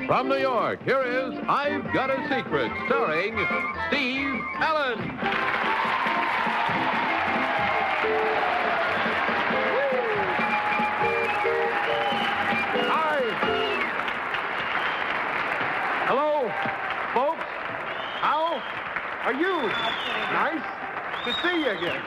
From New York, here is I've Got a Secret, starring Steve Allen. Hi. Hello, folks. How are you? Nice to see you again.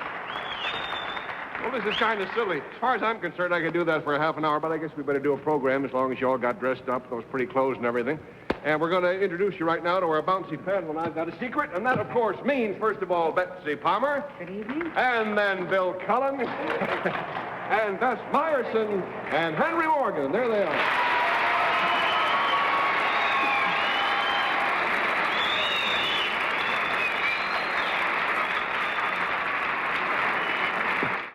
Well, this is kind of silly. As far as I'm concerned, I could do that for a half an hour, but I guess we better do a program as long as you all got dressed up, those pretty clothes and everything. And we're going to introduce you right now to our bouncy paddle, and I've got a secret, and that, of course, means, first of all, Betsy Palmer. Good evening. And then Bill Cullen. And Bess Myerson. And Henry Morgan. There they are.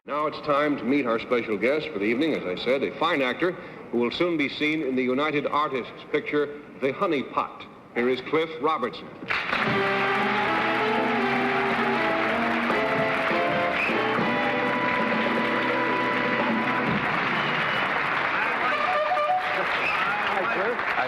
Now it's time to meet our special guest for the evening, as I said, a fine actor who will soon be seen in the United Artists picture, The Honey Pot. Here is Cliff Robertson. Hi, Cliff. Hi,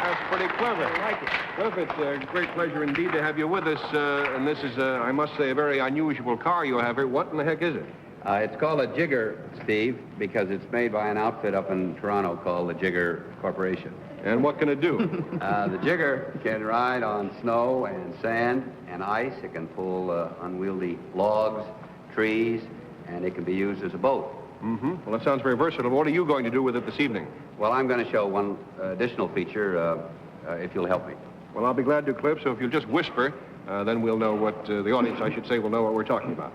That's pretty clever. I like it. Cliff, it's a great pleasure indeed to have you with us. And this is, I must say, a very unusual car you have here. What in the heck is it? It's called a Jiger, Steve, because it's made by an outfit up in Toronto called the Jiger Corporation. And what can it do? The Jiger can ride on snow and sand and ice. It can pull unwieldy logs, trees, and it can be used as a boat. Mm-hmm. Well, that sounds very versatile. What are you going to do with it this evening? Well, I'm going to show one additional feature, if you'll help me. Well, I'll be glad to, Cliff, so if you'll just whisper, then we'll know what, the audience, I should say, will know what we're talking about.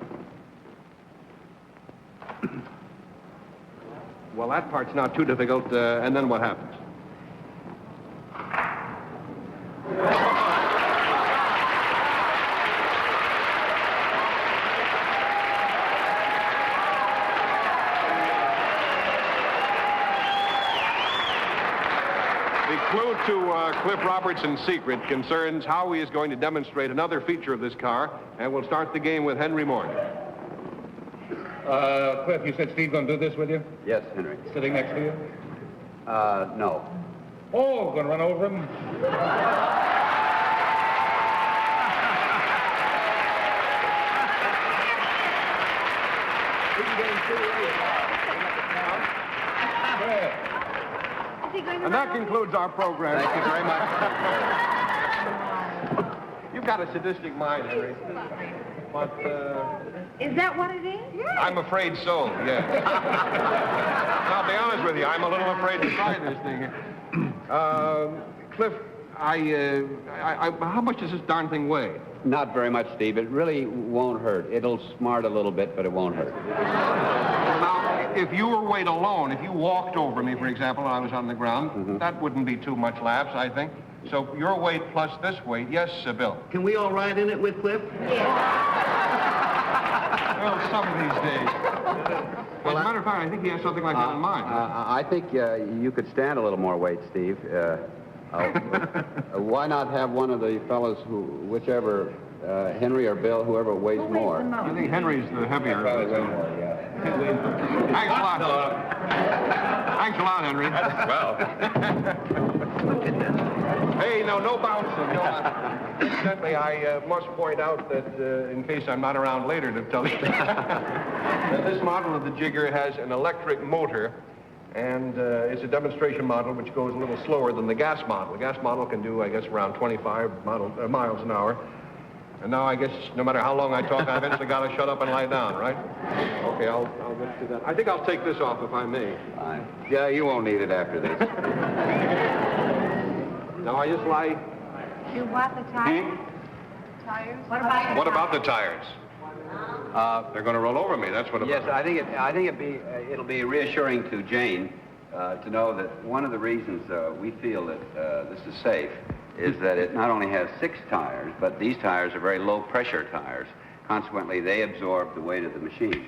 Well, that part's not too difficult, and then what happens? The clue to Cliff Robertson's secret concerns how he is going to demonstrate another feature of this car, and we'll start the game with Henry Morgan. Cliff, you said Steve's going to do this with you? Yes, Henry. Sitting next to you? No. Oh, going to run over him? And that concludes our program. Thank you very much. You've got a sadistic mind, Henry. But, Is that what it is? Yes. I'm afraid so, yes. I'll be honest with you, I'm a little afraid to try this thing. Cliff, how much does this darn thing weigh? Not very much, Steve. It really won't hurt. It'll smart a little bit, but it won't hurt. Now, if you were weight alone, if you walked over me, for example, and I was on the ground, that wouldn't be too much laughs, I think. So your weight plus this weight, yes, Bill? Can we all ride in it with Cliff? Well, some of these days. As a matter of fact, I think he has something like that in mind. I think you could stand a little more weight, Steve. Why not have one of the fellows whichever, Henry or Bill, wwhoever weighs more? I think Henry's the heavier. Thanks a lot. Thanks a lot, Henry. Well. Hey, no bouncing. No. Incidentally, I must point out that, in case I'm not around later to tell you, that this model of the Jiger has an electric motor, and it's a demonstration model which goes a little slower than the gas model. The gas model can do, I guess, around 25 miles an hour. And now I guess no matter how long I talk, I eventually got to shut up and lie down, right? Okay, I'll get to that. I think I'll take this off if I may. Fine. Yeah, you won't need it after this. Now I just lie. You what, the tires? Tires? What about the tires? They're going to roll over me. That's what. Yes, I think it'll be reassuring to Jane to know that one of the reasons we feel that this is safe is that it not only has 6 tires, but these tires are very low-pressure tires. Consequently, they absorb the weight of the machine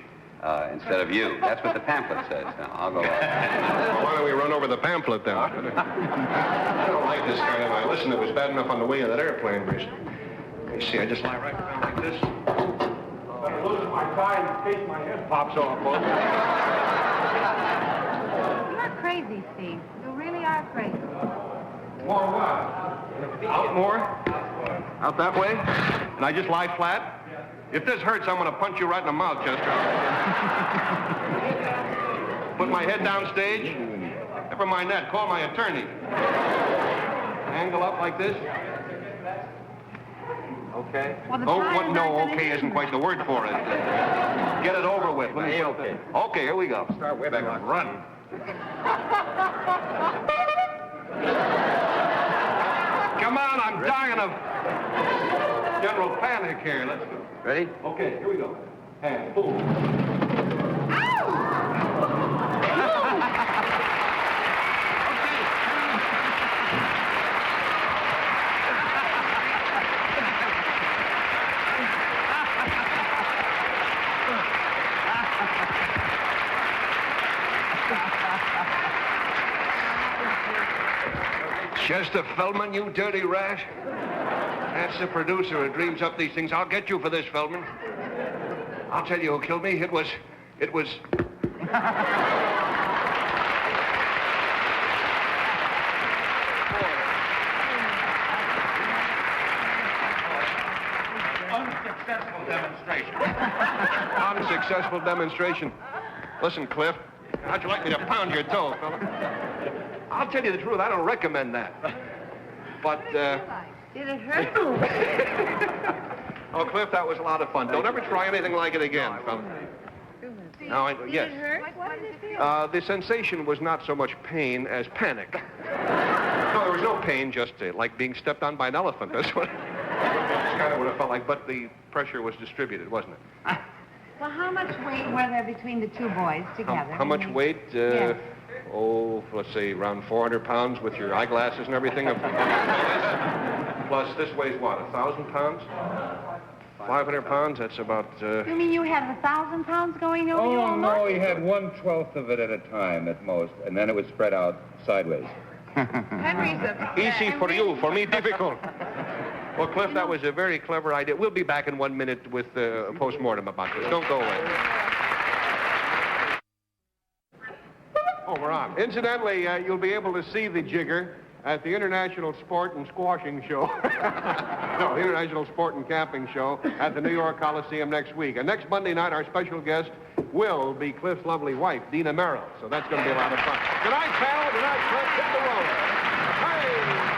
instead of you. That's what the pamphlet says. Now, I'll go on. Well, why don't we run over the pamphlet, then? I don't like this kind of... Listen, it was bad enough on the way of that airplane recently. You see, I just lie right down like this. I'll lose my tie in case my head pops off, folks. You're crazy, Steve. You really are crazy. More what? Out more? Out that way? And I just lie flat? If this hurts, I'm going to punch you right in the mouth, Chester. Put my head downstage. Never mind that. Call my attorney. Angle up like this. Okay. Well, the Oh, tires what? aren't No, gonna okay do isn't that. quite the word for it. Get it over with. Let me Okay. Okay, here we go. Start whipping. Run. Come on, I'm dying of general panic here. Let's go. Ready? Okay, here we go. And boom. Chester Feldman, you dirty rat. That's the producer who dreams up these things. I'll get you for this, Feldman. I'll tell you who killed me. It was... Unsuccessful demonstration. Unsuccessful demonstration. Listen, Cliff, how'd you like me to pound your toe, fella? I'll tell you the truth, I don't recommend that. But, Did it hurt? oh, Cliff, that was a lot of fun. Don't ever try anything like it again, fella. No, Did yes. it hurt? What did it feel? The sensation was not so much pain as panic. No, there was no pain, just like being stepped on by an elephant. That's what... That's kind of what it felt like, but the pressure was distributed, wasn't it? Well, how much weight were there between the two boys together? How much weight? Yes. Oh, let's say around 400 pounds with your eyeglasses and everything. Plus, this weighs what, 1,000 pounds? 500 pounds, that's about... You mean you had 1,000 pounds going over you Oh, almost? no, he had 1/12 of it at a time at most, and then it would spread out sideways. Henry's a... Easy for you, for me difficult. Well, Cliff, that was a very clever idea. We'll be back in 1 minute with a post-mortem about this. Don't go away. Oh, we're on. Incidentally, you'll be able to see the Jiger at the International Sport and Squashing Show. No, the International Sport and Camping Show at the New York Coliseum next week. And next Monday night, our special guest will be Cliff's lovely wife, Dina Merrill. So that's going to be a lot of fun. Good night, pal. Good night, Cliff. Hit the road. Hey!